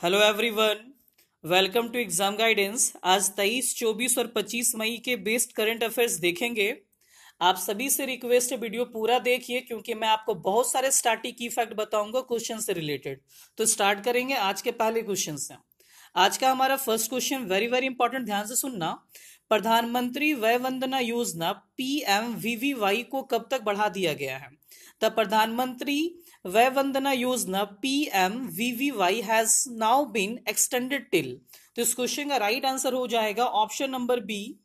Hello everyone, welcome to exam guidance. आज 23, 24 और 25 मई के बेस्ट करंट अफेयर्स देखेंगे। आप सभी से रिक्वेस्ट है वीडियो पूरा देखिए क्योंकि मैं आपको बहुत सारे स्टैटिक की फैक्ट बताऊंगा क्वेश्चन से रिलेटेड। तो स्टार्ट करेंगे आज के पहले क्वेश्चन से। आज का हमारा first question very very important, ध्यान से सुनना। प्रधानमंत्री वय वंदना योजना PMVVY को कब तक बढ़ा दिया गया है? द प्रधानमंत्री वय Vandana Yojana PMVVY has now been extended till. तो इस क्वेश्चन का राइट आंसर हो जाएगा option number B.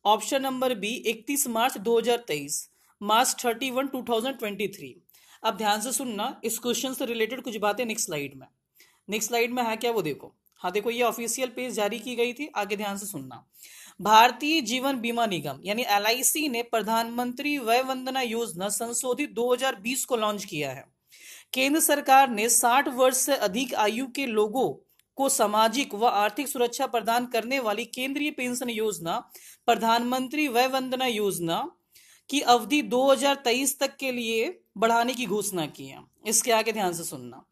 Option number B 31 March 2023, March 31 2023। अब ध्यान से सुनना, इस क्वेश्चन से रिलेटेड कुछ बातें नेक्स्ट स्लाइड में। नेक्स्ट स्लाइड में है क्या वो देखो। हाँ देखो, ये ऑफिशियल पेज जारी की गई थी, आगे ध्यान से सुनना। भारतीय जीवन बीमा निगम यानी LIC ने प्रधानमंत्री वय वंदना योजना संशोधित 2020 को लॉन्च किया है। केंद्र सरकार ने 60 वर्ष से अधिक आयु के लोगों को सामाजिक व आर्थिक सुरक्षा प्रदान करने वाली केंद्रीय पेंशन योजना प्रधानमंत्री वय वंदना योजना की अवधि 2023 तक के लिए बढ़ाने की घोषणा की है। इसके आगे ध्यान से सुनना।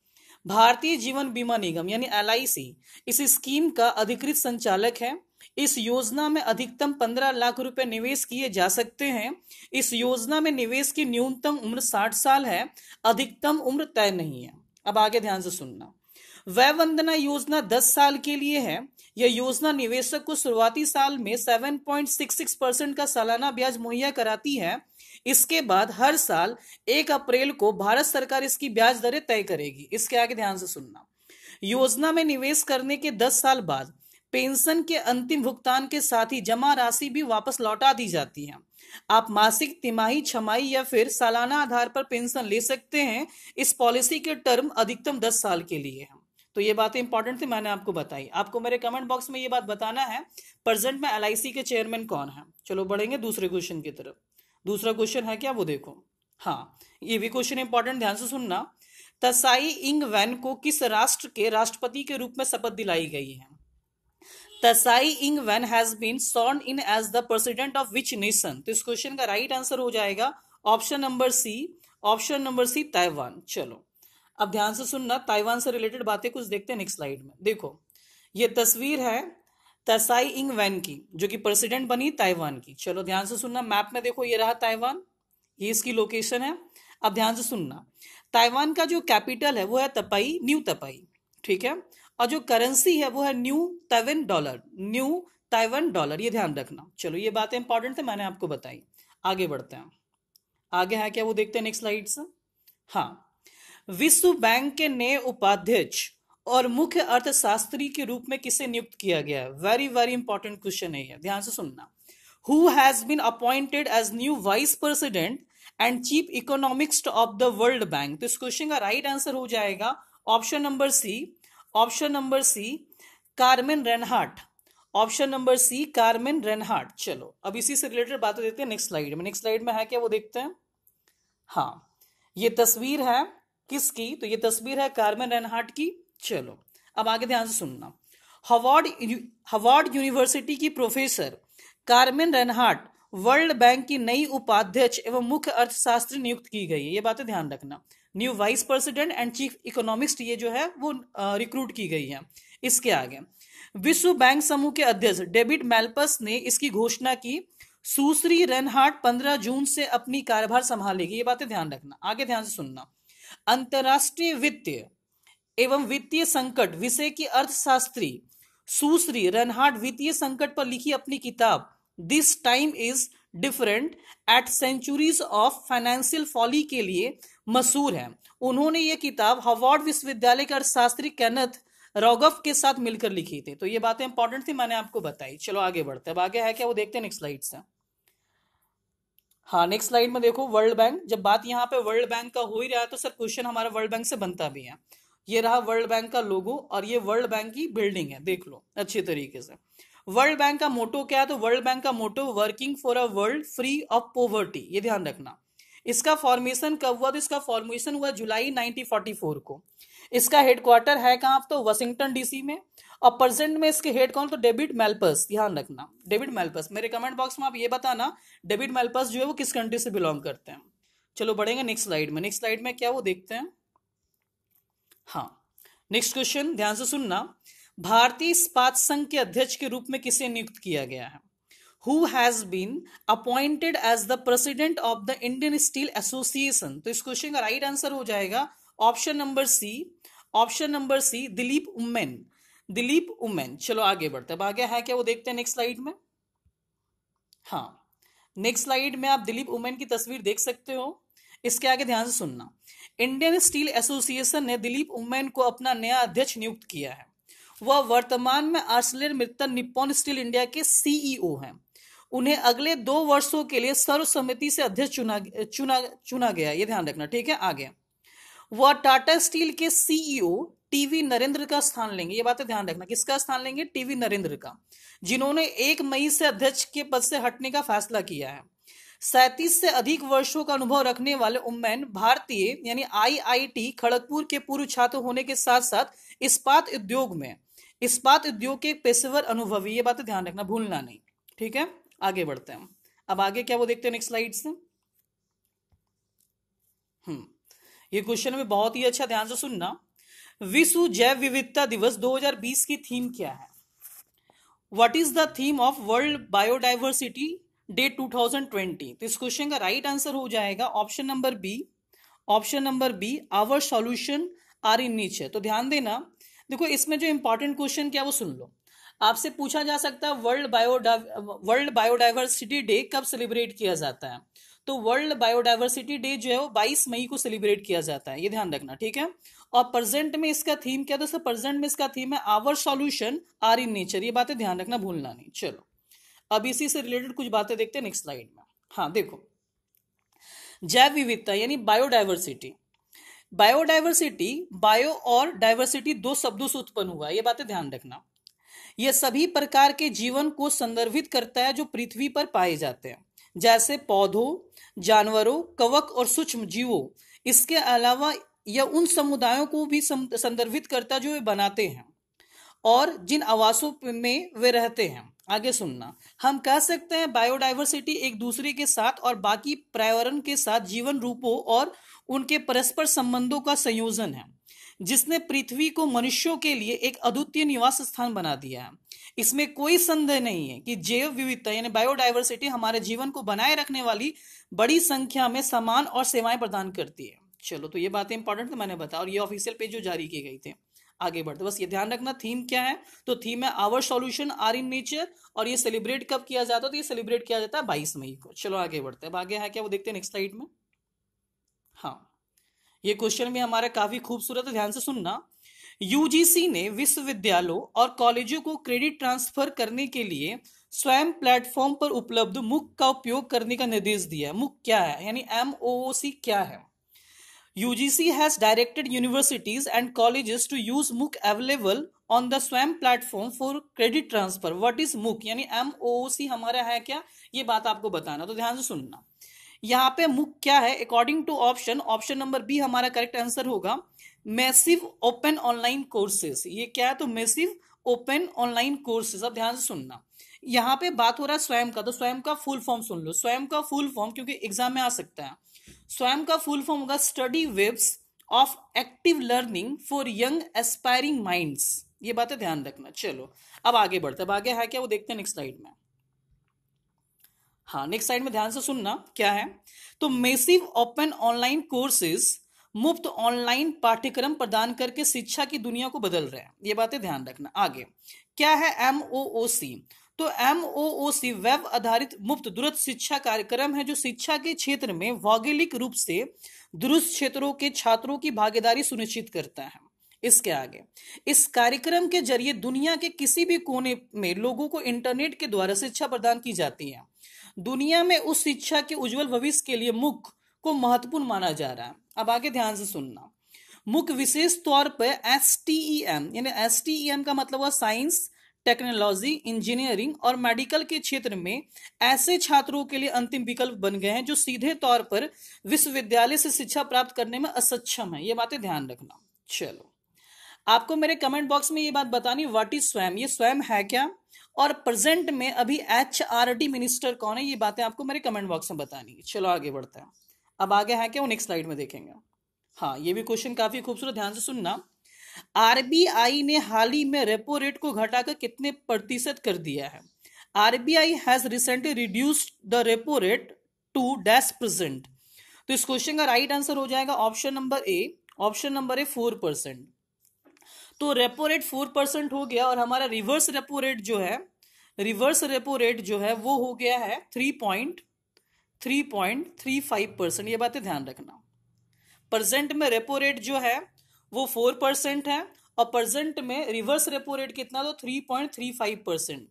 भारतीय जीवन बीमा निगम यानी LIC इस स्कीम का अधिकृत संचालक है। इस योजना में अधिकतम 15 लाख रुपए निवेश किए जा सकते हैं। इस योजना में निवेश की न्यूनतम उम्र 60 साल है, अधिकतम उम्र तय नहीं है। अब आगे ध्यान से सुनना। वय वंदना योजना 10 साल के लिए है। यह योजना निवेशक को शुरुआती साल में 7.66% का सालाना ब्याज मुहैया कराती है। इसके बाद हर साल 1 अप्रैल को भारत सरकार इसकी ब्याज दरें तय करेगी। इसके आगे ध्यान से सुनना। योजना में निवेश करने के 10 साल बाद पेंशन के अंतिम भुगतान के साथ ही जमा राशि भी वापस लौटा दी जाती है। आप मासिक, तिमाही, छमाही या फिर सालाना आधार पर पेंशन ले सकते हैं। इस पॉलिसी के टर्म अधिकतम 10 साल के लिए है। तो ये बातें इंपॉर्टेंट थी, मैंने आपको बताई। आपको मेरे कमेंट बॉक्स में ये बात बताना है प्रेजेंट में LIC के चेयरमैन कौन है। चलो बढ़ेंगे दूसरे क्वेश्चन की तरफ। दूसरा क्वेश्चन है क्या वो देखो। हाँ, ये भी क्वेश्चन इंपॉर्टेंट, ध्यान से सुनना। तसाई इंग वैन को किस राष्ट्र के राष्ट्रपति के रूप में शपथ दिलाई गई है? Tsai Ing wen has been sworn in as the president of which nation? तो इस क्वेश्चन का राइट आंसर हो जाएगा option number C. Option number C, Taiwan. चलो अब ध्यान से सुनना, ताइवान से रिलेटेड बातें कुछ देखते हैं नेक्स्ट स्लाइड में। देखो, ये तस्वीर है तसाई इंग वैन की, जो कि प्रेसिडेंट बनी ताइवान की। चलो ध्यान से सुनना, मैप में देखो ये रहा ताइवान, ये इसकी लोकेशन है। अब ध्यान से सुनना, ताइवान का जो कैपिटल है वो है तपई, न्यू तपई, ठीक है। और जो करेंसी है वो है new Taiwan dollar, new Taiwan dollar, ये ध्यान रखना। चलो ये बातें इंपॉर्टेंट थे, मैंने आपको बताई। आगे बढ़ते हैं। आगे है क्या वो देखते हैं नेक्स्ट स्लाइड से। हाँ, विश्व बैंक के नए उपाध्यक्ष और मुख्य अर्थशास्त्री के रूप में किसे नियुक्त किया गया है? वेरी वेरी इंपॉर्टेंट क्वेश्चन है ये, ध्यान से सुनना। Who has been appointed as new vice president and chief economist of the World Bank? तो इस क्वेश्चन का राइट आंसर हो जाएगा option number C. Option number C, Carmen Reinhart. Option number C, Carmen Reinhart. चलो अब इसी से related बातें देखते हैं नेक्स्ट स्लाइड में। नेक्स्ट स्लाइड में है क्या वो देखते हैं। हाँ, ये तस्वीर है किसकी? तो ये तस्वीर है कार्मेन रेनहार्ट की। चलो अब आगे ध्यान से सुनना। हार्वर्ड यूनिवर्सिटी की professor Carmen Reinhart world bank की नई उपाध्यक्ष एवं मुख्य अर्थशास्त्री नियुक्त की गई है। ये बातें ध्यान रखना। New vice president and chief economist ये जो है वो रिक्रूट की गई है। इसके आगे विश्व बैंक समूह के अध्यक्ष डेविड मैल्पस ने इसकी घोषणा की। सुश्री रेनहार्ट 15 जून से अपनी कार्यभार संभालेगी। ये बातें ध्यान रखना। आगे ध्यान से सुनना। अंतरराष्ट्रीय वित्तीय एवं वित्तीय संकट विषय की अर्थशास्त्री सुश्री रेनहार्ट वित्तीय संकट पर लिखी अपनी किताब this time is different eight centuries of financial folly के लिए मशहूर है। उन्होंने ये किताब हार्वर्ड विश्वविद्यालय के अर्थशास्त्री केनेथ रॉगफ के साथ मिलकर लिखी थी। तो ये बातें इंपॉर्टेंट थी, मैंने आपको बताई। चलो आगे बढ़ते हैं। अब आगे है क्या वो देखते हैं नेक्स्ट स्लाइड से। हाँ, नेक्स्ट स्लाइड में देखो वर्ल्ड बैंक। जब बात यहाँ पे वर्ल्ड बैंक का हो ही रहा है तो सर क्वेश्चन हमारा वर्ल्ड बैंक से बनता भी है। ये रहा वर्ल्ड बैंक का लोगो और ये वर्ल्ड बैंक की बिल्डिंग है, देख लो अच्छी तरीके से। वर्ल्ड बैंक का मोटो क्या है? तो वर्ल्ड बैंक का motto working for a world free of poverty, ये ध्यान रखना। इसका फॉर्मेशन कब हुआ? तो इसका फॉर्मेशन हुआ जुलाई 1944 को। इसका हेडक्वार्टर है कहाँ? तो वाशिंगटन DC में। और प्रेजेंट में इसके हेड कौन? तो डेविड मैल्पस, ध्यान रखना डेविड मैल्पस। मेरे कमेंट बॉक्स में आप ये बताना डेविड मैल्पस जो है वो किस कंट्री से बिलोंग करते हैं। चलो बढ़ेंगे नेक्स्ट स्लाइड में। नेक्स्ट स्लाइड में क्या वो देखते हैं। हाँ, नेक्स्ट क्वेश्चन ध्यान से सुनना। भारतीय इस्पात संघ के अध्यक्ष के रूप में किसे नियुक्त किया गया है? Who has been appointed as the president of the Indian Steel Association? तो इस क्वेश्चन का राइट आंसर हो जाएगा option number C. Option number C, Dilip Oommen. Dilip Oommen. चलो आगे बढ़ते हैं। अब आगे है क्या वो देखते हैं नेक्स्ट स्लाइड में। हाँ, नेक्स्ट स्लाइड में आप दिलीप उमेन की तस्वीर देख सकते हो। इसके आगे ध्यान से सुनना। इंडियन स्टील एसोसिएशन ने दिलीप उमेन को अपना नया अध्यक्ष नियुक्त किया है। वह वर्तमान में आर्सलेर मित्तल निप्पॉन स्टील इंडिया के सीईओ हैं। उन्हें अगले 2 वर्षों के लिए सर्वसम्मति से अध्यक्ष चुना गया। ये ध्यान रखना, ठीक है। आगे वह टाटा स्टील के सीईओ टीवी नरेंद्र का स्थान लेंगे। ये बातें ध्यान रखना, किसका स्थान लेंगे? टीवी नरेंद्र का, जिन्होंने 1 मई से अध्यक्ष के पद से हटने का फैसला किया है। 37 से अधिक वर्षों का अनुभव रखने वाले उम्मैन भारतीय यानी आईआईटी खड़गपुर के पूर्व छात्र होने के साथ साथ इस्पात उद्योग के पेशेवर अनुभवी। ये बातें ध्यान रखना, भूलना नहीं, ठीक है। आगे बढ़ते हैं। अब आगे क्या वो देखते हैं नेक्स्ट स्लाइड से। ये क्वेश्चन में बहुत ही अच्छा, ध्यान से सुनना। विश्व जैव विविधता दिवस 2020 की थीम क्या है? What is the theme of world biodiversity day 2020? तो इस क्वेश्चन का राइट आंसर हो जाएगा option number B. Option number B, our solution are in nature. तो ध्यान देना, देखो इसमें जो इंपॉर्टेंट क्वेश्चन क्या वो सुन लो। आपसे पूछा जा सकता है वर्ल्ड बायोडाइवर्सिटी डे कब सेलिब्रेट किया जाता है? तो वर्ल्ड बायोडाइवर्सिटी डे जो है वो 22 मई को सेलिब्रेट किया जाता है। ये ध्यान रखना, ठीक है। और प्रेजेंट में इसका थीम क्या? तो प्रेजेंट में इसका थीम है our solution are in nature. ये बातें ध्यान रखना, भूलना नहीं। चलो अब इसी से रिलेटेड कुछ बातें देखते हैं नेक्स्ट स्लाइड में। हाँ देखो, जैव विविधता यानी बायोडाइवर्सिटी। बायो और डाइवर्सिटी 2 शब्दों से उत्पन्न हुआ है। ये बातें ध्यान रखना। यह सभी प्रकार के जीवन को संदर्भित करता है जो पृथ्वी पर पाए जाते हैं, जैसे पौधों, जानवरों, कवक और सूक्ष्म जीवों। इसके अलावा यह उन समुदायों को भी संदर्भित करता है जो वे बनाते हैं और जिन आवासों में वे रहते हैं। आगे सुनना, हम कह सकते हैं बायोडाइवर्सिटी एक दूसरे के साथ और बाकी पर्यावरण के साथ जीवन रूपों और उनके परस्पर संबंधों का संयोजन है, जिसने पृथ्वी को मनुष्यों के लिए एक अद्वितीय निवास स्थान बना दिया है। इसमें कोई संदेह नहीं है कि जैव विविधता यानी बायोडाइवर्सिटी हमारे जीवन को बनाए रखने वाली बड़ी संख्या में सामान और सेवाएं प्रदान करती है। चलो, तो ये बातें इंपॉर्टेंट तो मैंने बताया, और ये ऑफिशियल पेज जो जारी किए गए थे। आगे बढ़ते, बस ये ध्यान रखना थीम क्या है। तो थीम है our solution are in nature, और ये सेलिब्रेट कब किया जाता है? तो ये सेलिब्रेट किया जाता है 22 मई को। चलो आगे बढ़ते हैं। अब आगे है क्या वो देखते हैं नेक्स्ट स्लाइड में। हाँ, ये क्वेश्चन भी हमारा काफी खूबसूरत है, ध्यान से सुनना। यूजीसी ने विश्वविद्यालयों और कॉलेजों को क्रेडिट ट्रांसफर करने के लिए स्वयं प्लेटफॉर्म पर उपलब्ध MOOC का उपयोग करने का निर्देश दिया है। MOOC क्या है यानी MOOC क्या है? UGC has directed universities and colleges to use MOOC available on the SWAYAM platform for credit transfer. What is MOOC यानी MOOC हमारा है क्या? ये बात आपको बताना, तो ध्यान से सुनना। यहाँ पे MOOC क्या है? According to option number B हमारा करेक्ट आंसर होगा मैसिव ओपन ऑनलाइन कोर्सेज। ये क्या है? तो मैसिव ओपन ऑनलाइन कोर्सेज। अब ध्यान से सुनना, यहाँ पे बात हो रहा है स्वयं का, तो स्वयं का फुल फॉर्म सुन लो। स्वयं का फुल फॉर्म क्योंकि एग्जाम में आ सकता है। स्वयं का फुल फॉर्म होगा study webs of active learning for young aspiring minds. ये बातें ध्यान रखना। चलो अब आगे बढ़ते हैं। अब आगे है क्या वो देखते हैं नेक्स्ट स्लाइड में। हाँ, नेक्स्ट स्लाइड में ध्यान से सुनना क्या है। तो मैसिव ओपन ऑनलाइन कोर्सेज मुफ्त ऑनलाइन पाठ्यक्रम प्रदान करके शिक्षा की दुनिया को बदल रहे हैं। ये बातें ध्यान रखना। आगे क्या है MOOC? तो MOOC वेब आधारित मुफ्त दूरस्थ शिक्षा कार्यक्रम है जो शिक्षा के क्षेत्र में भौगोलिक रूप से दूरस्थ क्षेत्रों के छात्रों की भागीदारी सुनिश्चित करता है। इसके आगे, इस कार्यक्रम के जरिए दुनिया के किसी भी कोने में लोगों को इंटरनेट के द्वारा शिक्षा प्रदान की जाती है। दुनिया में उस शिक्षा के उज्जवल भविष्य के लिए MOOC को महत्वपूर्ण माना जा रहा है। अब आगे ध्यान से सुनना। MOOC विशेष तौर पर STEM यानी STEM का मतलब हुआ साइंस, टेक्नोलॉजी, इंजीनियरिंग और मेडिकल के क्षेत्र में ऐसे छात्रों के लिए अंतिम विकल्प बन गए हैं जो सीधे तौर पर विश्वविद्यालय से शिक्षा प्राप्त करने में असक्षम है। ये बातें ध्यान रखना। चलो, आपको मेरे कमेंट बॉक्स में ये बात बतानी, व्हाट इज स्वयं, ये स्वयं है क्या, और प्रेजेंट में अभी HRD मिनिस्टर कौन है, ये बातें आपको मेरे कमेंट बॉक्स में बतानी है। चलो आगे बढ़ते हैं। अब आगे है क्या वो नेक्स्ट स्लाइड में देखेंगे। हाँ, ये भी क्वेश्चन काफी खूबसूरत, ध्यान से सुनना। आरबीआई ने हाल ही में रेपो रेट को घटाकर कितने प्रतिशत कर दिया है? RBI has recently reduced the repo rate to %। तो इस क्वेश्चन का राइट आंसर हो जाएगा option number A. Option number A 4%। तो रेपो रेट 4% हो गया और हमारा रिवर्स रेपो रेट जो है, रिवर्स रेपो रेट जो है वो हो गया है 3.35%। ये बातें ध्यान रखना। प्रेजेंट में रेपो रेट जो है वो 4% है और प्रेजेंट में रिवर्स रेपो रेट कितना, तो 3.35%।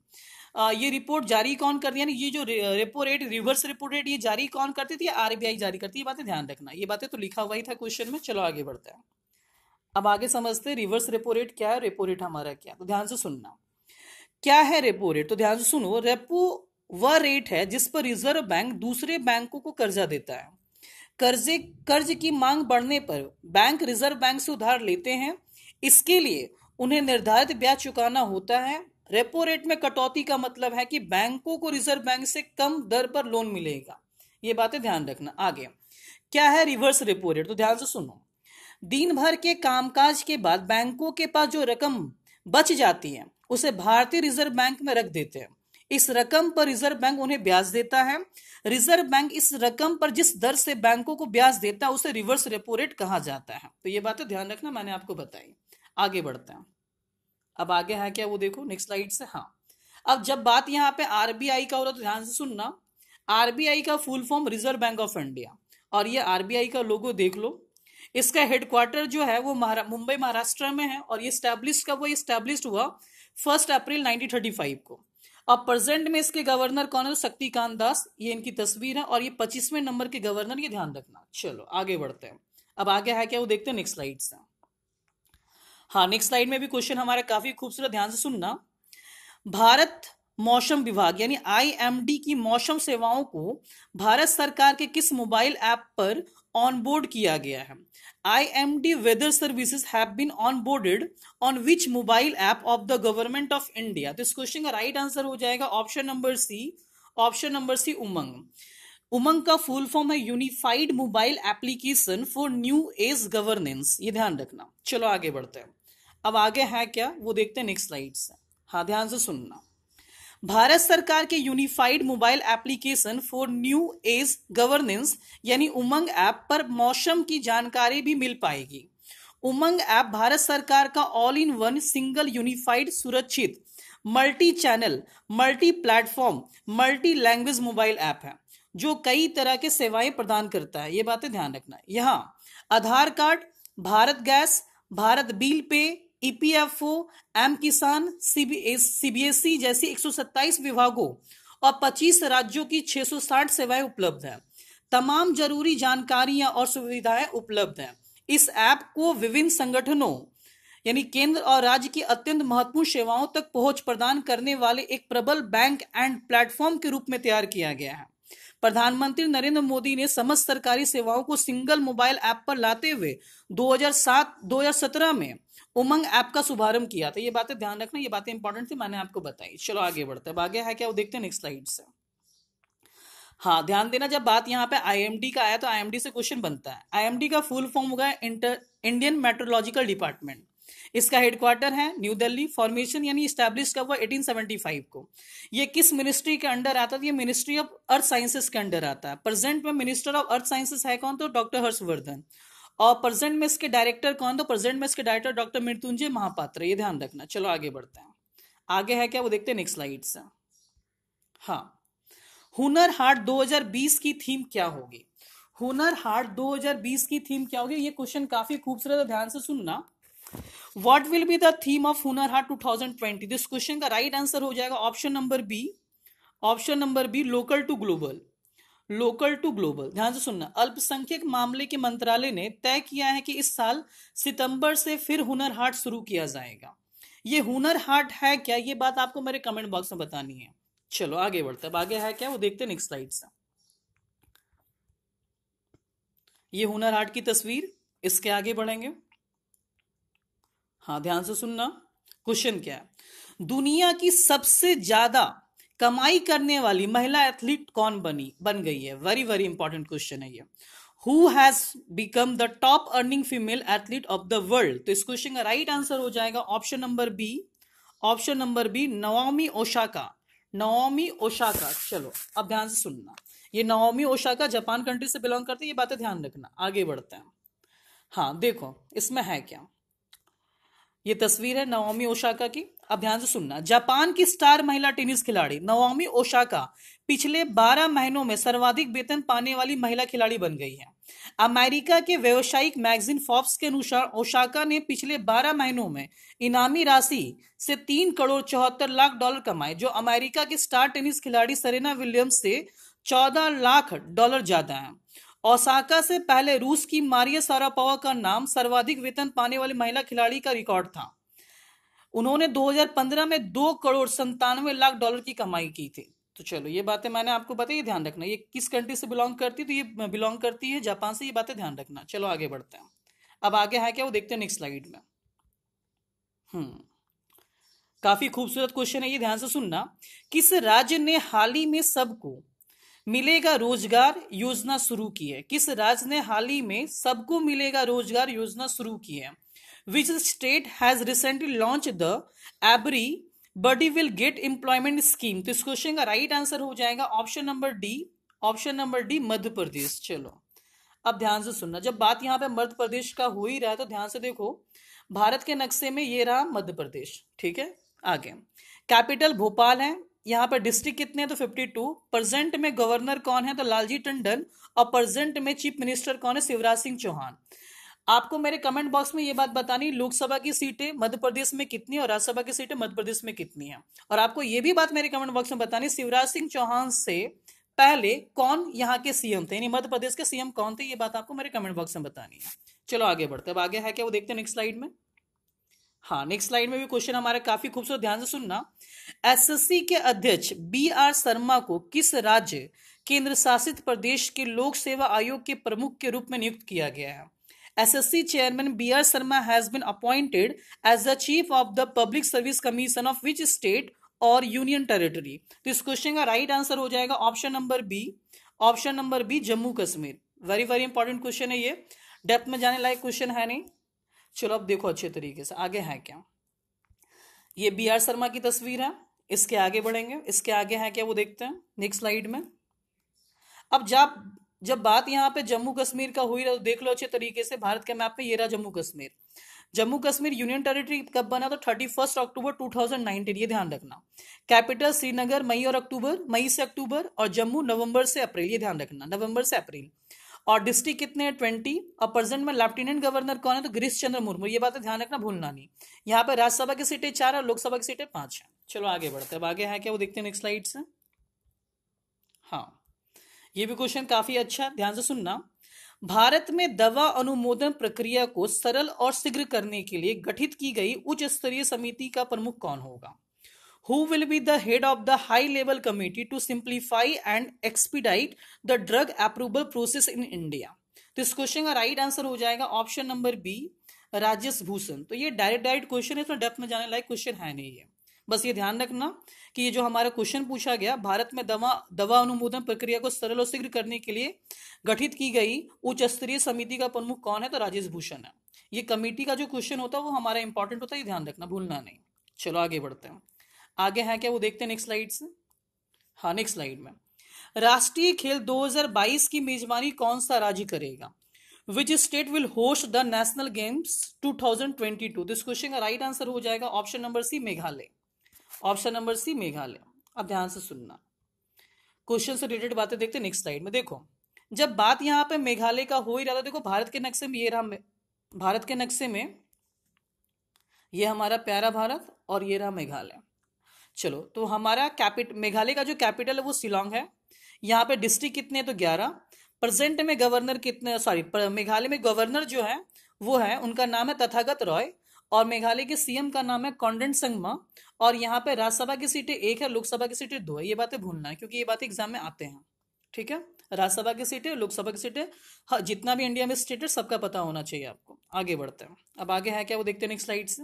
ये रिपोर्ट जारी कौन कर दिया, ये जो repo rate, reverse repo rate, ये जारी कौन करती थी? आरबीआई जारी करती है। ये बातें ध्यान रखना, ये बातें तो लिखा हुआ ही था क्वेश्चन में। चलो आगे बढ़ते हैं। अब आगे समझते हैं रिवर्स रेपो रेट क्या है, रेपो रेट हमारा क्या। तो ध्यान से सुनना, क्या है रेपो रेट। तो ध्यान से सुनो, रेपो वह रेट है जिस पर रिजर्व बैंक दूसरे बैंकों को कर्जा देता है। कर्ज की मांग बढ़ने पर बैंक रिजर्व बैंक से उधार लेते हैं, इसके लिए उन्हें निर्धारित ब्याज चुकाना होता है। रेपो रेट में कटौती का मतलब है कि बैंकों को रिजर्व बैंक से कम दर पर लोन मिलेगा। ये बातें ध्यान रखना। आगे क्या है रिवर्स रेपो रेट। तो ध्यान से सुनो, दिन भर के कामकाज के बाद बैंकों के पास जो रकम बच जाती है उसे भारतीय रिजर्व बैंक में रख देते हैं। इस रकम पर रिजर्व बैंक उन्हें ब्याज देता है। रिजर्व बैंक इस रकम पर जिस दर से बैंकों को ब्याज देता है उसे रिवर्स रेपो रेट कहा जाता है। तो ये बातें ध्यान रखना, मैंने आपको बताई। आगे बढ़ते हैं। अब आगे है क्या वो देखो नेक्स्ट स्लाइड से। हाँ, अब जब बात यहाँ पे आरबीआई का हो रहा तो ध्यान से सुनना। आरबीआई का full form reserve bank of India, और ये आरबीआई का लोगो देख लो। इसका हेडक्वार्टर जो है वो मुंबई महाराष्ट्र में है और ये स्टैब्लिश्ड हुआ 1 अप्रैल 1935 को। अब प्रेजेंट में इसके गवर्नर कौन है? शक्तिकांत दास। ये इनकी तस्वीर है और ये 25वें नंबर के गवर्नर, ये ध्यान रखना। चलो आगे बढ़ते हैं। अब आगे है क्या वो देखते हैं नेक्स्ट स्लाइड से। हाँ, नेक्स्ट स्लाइड में भी क्वेश्चन हमारा काफी खूबसूरत, ध्यान से सुनना। भारत मौसम विभाग यानी आईएमडी की मौसम सेवाओं को भारत सरकार के किस मोबाइल ऐप पर ऑनबोर्ड किया गया है? IMD weather services have been onboarded on which mobile app of the Government of India? तो इस क्वेश्चन का राइट आंसर हो जाएगा option number C. Option number C UMANG. UMANG का फुल फॉर्म है unified mobile application for new age governance. ये ध्यान रखना। चलो आगे बढ़ते हैं। अब आगे है क्या वो देखते हैं नेक्स्ट स्लाइड से। हाँ, ध्यान से सुनना। भारत सरकार के unified mobile application for new age governance यानी उमंग ऐप पर मौसम की जानकारी भी मिल पाएगी। उमंग ऐप भारत सरकार का all in one single unified सुरक्षित multi channel multi platform multi language mobile app है जो कई तरह के सेवाएं प्रदान करता है। ये बातें ध्यान रखना। यहाँ Aadhaar card, Bharat gas, Bharat bill pay, EPFO, M Kisan, CBSE जैसी 127 विभागों और 25 राज्यों की 660 सेवाएं उपलब्ध है। तमाम जरूरी जानकारियां और सुविधाएं उपलब्ध हैं। इस ऐप को विभिन्न संगठनों यानी केंद्र और राज्य की अत्यंत महत्वपूर्ण सेवाओं तक पहुंच प्रदान करने वाले एक प्रबल बैंक एंड प्लेटफॉर्म के रूप में तैयार किया गया है। प्रधानमंत्री नरेंद्र मोदी ने समस्त सरकारी सेवाओं को सिंगल मोबाइल ऐप पर लाते हुए 2017 में उमंग ऐप का शुभारंभ किया था। ये बातें ध्यान रखना, ये बातें इंपॉर्टेंट थी, मैंने आपको बताई। चलो आगे बढ़ते हैं। आगे है क्या वो देखते हैं नेक्स्ट स्लाइड से। हाँ, ध्यान देना, जब बात यहाँ पे आईएमडी का आया तो आईएमडी से क्वेश्चन बनता है। आईएमडी का फुल फॉर्म होगा इंडियन मेट्रोलॉजिकल डिपार्टमेंट। इसका हेडक्वार्टर है न्यू दिल्ली। फॉर्मेशन यानी स्टैब्लिश कब हुआ? 1875 को। ये किस मिनिस्ट्री के अंडर आता है? ये मिनिस्ट्री ऑफ अर्थ साइंसेस के अंडर आता है। प्रेजेंट में मिनिस्टर ऑफ अर्थ साइंसेस है कौन? तो डॉक्टर हर्षवर्धन। और प्रेजेंट में इसके डायरेक्टर कौन? तो प्रेजेंट में इसके डायरेक्टर डॉक्टर मृत्युंजय महापात्र। ये ध्यान रखना। चलो आगे बढ़ते हैं। आगे है क्या वो देखते हैं नेक्स्ट स्लाइड से। हाँ, हुनर हाट 2020 की थीम क्या होगी? हुनर हाट 2020 की थीम क्या होगी? ये क्वेश्चन काफी खूबसूरत है, ध्यान से सुनना। What will be the theme of Hunar Haat 2020? This question का राइट आंसर हो जाएगा option number B. Option number B, local to global. Local to global, ध्यान से सुनना। अल्पसंख्यक मामले के मंत्रालय ने तय किया है कि इस साल सितंबर से फिर हुनर हाट शुरू किया जाएगा। ये हुनर हाट है क्या? ये बात आपको मेरे कमेंट बॉक्स में बतानी है। चलो आगे बढ़ते हैं। अब आगे है क्या वो देखते हैं नेक्स्ट स्लाइड से। ये हुनर हाट की तस्वीर, इसके आगे बढ़ेंगे। हाँ, ध्यान से सुनना। क्वेश्चन क्या है? दुनिया की सबसे ज्यादा कमाई करने वाली महिला एथलीट कौन बन गई है? वेरी वेरी इंपॉर्टेंट क्वेश्चन है ये। Who has become the top earning female athlete of the world? तो इस क्वेश्चन का राइट आंसर हो जाएगा option number B, option number B, Naomi Osaka. Naomi Osaka. चलो अब ध्यान से सुनना, ये नाओमी ओसाका जापान कंट्री से बिलोंग करती है, ये बातें ध्यान रखना। आगे बढ़ते हैं। हाँ देखो इसमें है क्या, ये तस्वीर है नाओमी ओसाका की। अब ध्यान से सुनना, जापान की स्टार महिला टेनिस खिलाड़ी नाओमी ओसाका पिछले 12 महीनों में सर्वाधिक वेतन पाने वाली महिला खिलाड़ी बन गई है। अमेरिका के व्यावसायिक मैगजीन फोर्ब्स के अनुसार ओसाका ने पिछले 12 महीनों में इनामी राशि से 3 करोड़ 74 लाख डॉलर कमाए, जो अमेरिका की स्टार टेनिस खिलाड़ी सेरेना विलियम्स से 14 लाख डॉलर ज्यादा है। ओसाका से पहले रूस की मारिया शारापोवा का नाम सर्वाधिक वेतन पाने वाली महिला खिलाड़ी का रिकॉर्ड था। उन्होंने 2015 में 2 करोड़ 97 लाख डॉलर की कमाई की थी। तो चलो ये बातें मैंने आपको बताई, ये ध्यान रखना। ये किस कंट्री से बिलोंग करती है? तो ये बिलोंग करती है जापान से, ये बातें ध्यान रखना। चलो आगे बढ़ते हैं। अब आगे है क्या वो देखते हैं नेक्स्ट स्लाइड में। काफी खूबसूरत क्वेश्चन है ये, ध्यान से सुनना। किस राज्य ने हाल ही में सबको मिलेगा रोजगार योजना शुरू की है? किस राज्य ने हाल ही में सबको मिलेगा रोजगार योजना शुरू की है? Which state has recently launch the everybody will get employment scheme? तो इस क्वेश्चन का राइट आंसर हो जाएगा option number D, option number D, Madhya Pradesh. चलो अब ध्यान से सुनना, जब बात यहां पे मध्य प्रदेश का हो ही रहा है तो ध्यान से देखो, भारत के नक्शे में ये रहा मध्य प्रदेश, ठीक है। आगे कैपिटल भोपाल है, यहाँ पर डिस्ट्रिक्ट कितने हैं? तो 52। प्रेजेंट में गवर्नर कौन है? तो लालजी टंडन। और प्रेजेंट में चीफ मिनिस्टर कौन है? शिवराज सिंह चौहान। आपको मेरे कमेंट बॉक्स में ये बात बतानी, लोकसभा की सीटें मध्य प्रदेश में कितनी है और राज्यसभा की सीटें मध्य प्रदेश में कितनी है। और आपको ये भी बात मेरे कमेंट बॉक्स में बतानी, शिवराज सिंह चौहान से पहले कौन यहाँ के सीएम थे, यानी मध्य प्रदेश के सीएम कौन थे, ये बात आपको मेरे कमेंट बॉक्स में बतानी है। चलो आगे बढ़ते हैं। अब आगे है क्या वो देखते हैं नेक्स्ट स्लाइड में। हाँ नेक्स्ट स्लाइड में भी क्वेश्चन हमारा काफी खूबसूरत, ध्यान से सुनना। एसएससी के अध्यक्ष बी आर शर्मा को किस राज्य केंद्र शासित प्रदेश के लोक सेवा आयोग के प्रमुख के रूप में नियुक्त किया गया है? SSC chairman B R Sharma has been appointed as the chief of the public service commission of which state और यूनियन टेरिटरी? तो इस क्वेश्चन का राइट आंसर हो जाएगा option number B, option number B, Jammu Kashmir. Very very important question है ये, depth में जाने लायक क्वेश्चन है नहीं। चलो अब देखो अच्छे तरीके से आगे है क्या। ये बी आर शर्मा की तस्वीर है, इसके आगे बढ़ेंगे। इसके आगे है क्या वो देखते हैं नेक्स्ट स्लाइड में। अब जब बात यहाँ पे जम्मू कश्मीर का हुई तो देख लो अच्छे तरीके से, भारत के मैप में ये रहा जम्मू कश्मीर। जम्मू कश्मीर यूनियन टेरिटरी कब बना? तो 31 अक्टूबर 2019, ये ध्यान रखना। कैपिटल श्रीनगर मई और अक्टूबर, मई से अक्टूबर, और जम्मू नवंबर से अप्रैल, ये ध्यान रखना, नवंबर से अप्रैल। और डिस्ट्रिक्ट कितने हैं? 20। और प्रेजेंट में लेफ्टिनेंट गवर्नर कौन है? तो गिरीश चंद्र मुर्मू। ये बात ध्यान रखना, भूलना नहीं। यहाँ पे राज्यसभा की सीटें 4 और लोकसभा की सीटें 5 हैं। चलो आगे बढ़ते हैं। अब आगे है क्या वो देखते हैं नेक्स्ट स्लाइड से। हाँ ये भी क्वेश्चन काफी अच्छा है, ध्यान से सुनना। भारत में दवा अनुमोदन प्रक्रिया को सरल और शीघ्र करने के लिए गठित की गई उच्च स्तरीय समिति का प्रमुख कौन होगा? Who will be the head of the high level committee to simplify and expedite the drug approval process in India? तो इस क्वेश्चन का राइट आंसर हो जाएगा option number B, Rajesh Bhushan. तो ये डायरेक्ट क्वेश्चन है, इसमें डेप्थ में जाने लायक क्वेश्चन है नहीं है। बस ये ध्यान रखना कि ये जो हमारा क्वेश्चन पूछा गया, भारत में दवा अनुमोदन प्रक्रिया को सरल और शीघ्र करने के लिए गठित की गई उच्च स्तरीय समिति का प्रमुख कौन है? तो राजेश भूषण है। ये कमेटी का जो क्वेश्चन होता है वो हमारा इंपॉर्टेंट होता है, ये ध्यान रखना, भूलना नहीं। चलो आगे बढ़ते हैं। आगे है क्या वो देखते हैं नेक्स्ट स्लाइड से। हाँ नेक्स्ट स्लाइड में, राष्ट्रीय खेल 2022 की मेजबानी कौन सा राज्य करेगा? Which state will host the national games 2022? This question का राइट आंसर हो जाएगा option number C, Meghalaya. Option number C, Meghalaya. अब ध्यान से सुनना, क्वेश्चन से रिलेटेड बातें देखते हैं नेक्स्ट स्लाइड में। देखो जब बात यहाँ पे मेघालय का हो ही रहा था, देखो भारत के नक्शे में ये रहा, भारत के नक्शे में ये हमारा प्यारा भारत और ये रहा मेघालय। चलो तो हमारा मेघालय का जो कैपिटल है वो शिलोंग है। यहाँ पे डिस्ट्रिक्ट कितने हैं? तो 11। प्रेजेंट में गवर्नर कितने, सॉरी मेघालय में गवर्नर जो है वो है, उनका नाम है तथागत रॉय। और मेघालय के सीएम का नाम है कॉन्डेंट संगमा। और यहाँ पे राज्यसभा की सीटें 1 है, लोकसभा की सीटें 2 है। ये बातें भूलना है क्योंकि ये बातें एग्जाम में आते हैं, ठीक है। राज्यसभा की सीटें, लोकसभा की सीटें, हाँ जितना भी इंडिया में स्टेट है सबका पता होना चाहिए आपको। आगे बढ़ते हैं। अब आगे है क्या वो देखते हैं नेक्स्ट स्लाइड से।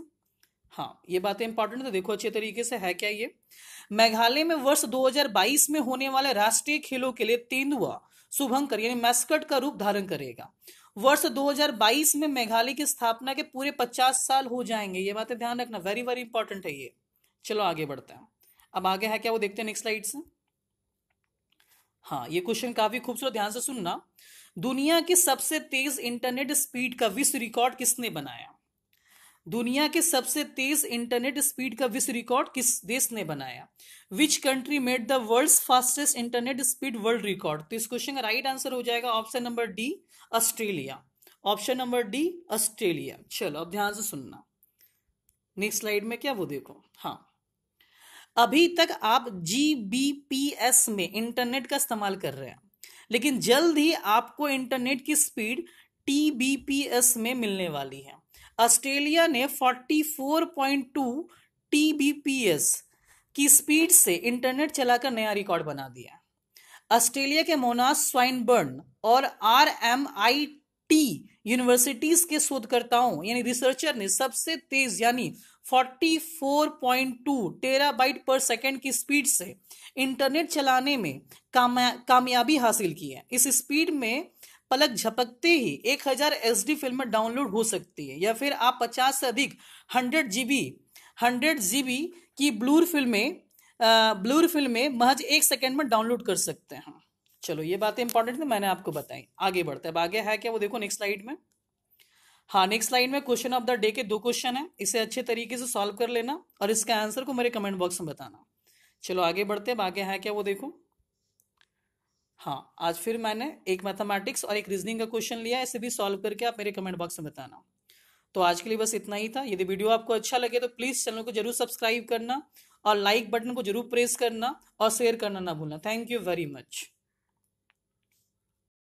हाँ ये बातें इंपॉर्टेंट है, देखो अच्छे तरीके से है क्या ये। मेघालय में वर्ष 2022 में होने वाले राष्ट्रीय खेलों के लिए 3वां शुभंकर यानी मैस्कट का रूप धारण करेगा। वर्ष 2022 में मेघालय की स्थापना के पूरे 50 साल हो जाएंगे। ये बातें ध्यान रखना, वेरी वेरी इंपॉर्टेंट है ये। चलो आगे बढ़ते हैं। अब आगे है क्या वो देखते हैं नेक्स्ट स्लाइड से। हाँ, ये क्वेश्चन काफी खूबसूरत, ध्यान से सुनना। दुनिया की सबसे तेज इंटरनेट स्पीड का विश्व रिकॉर्ड किसने बनाया? दुनिया के सबसे तेज इंटरनेट स्पीड का विश्व रिकॉर्ड किस देश ने बनाया? Which country made the world's fastest internet speed world record? तो इस क्वेश्चन का राइट आंसर हो जाएगा option number D, Australia. Option number D, Australia. चलो अब ध्यान से सुनना, नेक्स्ट स्लाइड में क्या वो देखो। हाँ, अभी तक आप जीबीपीएस में इंटरनेट का इस्तेमाल कर रहे हैं, लेकिन जल्द ही आपको इंटरनेट की स्पीड टीबीपीएस में मिलने वाली है। ऑस्ट्रेलिया ने 44.2 टीबीपीएस की स्पीड से इंटरनेट चलाकर नया रिकॉर्ड बना दिया। ऑस्ट्रेलिया के मोनास स्वाइनबर्न और आरएमआईटी यूनिवर्सिटीज के शोधकर्ताओं यानी रिसर्चर ने सबसे तेज यानी 44.2 टेराबाइट पर सेकेंड की स्पीड से इंटरनेट चलाने में कामयाबी हासिल की है। इस स्पीड में पलक झपकते ही 1000 एचडी फिल्म डाउनलोड हो सकती है, या फिर आप 50 से अधिक 100 जीबी की ब्लूर फिल्में महज 1 सेकेंड में डाउनलोड कर सकते हैं। चलो ये बातें इंपॉर्टेंट थी, मैंने आपको बताई। आगे बढ़ते हैं। अब आगे है क्या वो देखो नेक्स्ट स्लाइड में। हाँ, नेक्स्ट स्लाइड में क्वेश्चन ऑफ द डे के 2 क्वेश्चन है, इसे अच्छे तरीके से सॉल्व कर लेना और इसका आंसर को मेरे कमेंट बॉक्स में बताना। चलो आगे बढ़ते हैं। अब आगे है क्या वो देखो। हाँ, आज फिर मैंने एक मैथमेटिक्स और एक रीजनिंग का क्वेश्चन लिया है, इसे भी सॉल्व करके आप मेरे कमेंट बॉक्स में बताना। तो आज के लिए बस इतना ही था। यदि वीडियो आपको अच्छा लगे तो प्लीज चैनल को जरूर सब्सक्राइब करना और लाइक बटन को जरूर प्रेस करना और शेयर करना ना भूलना। Thank you very much.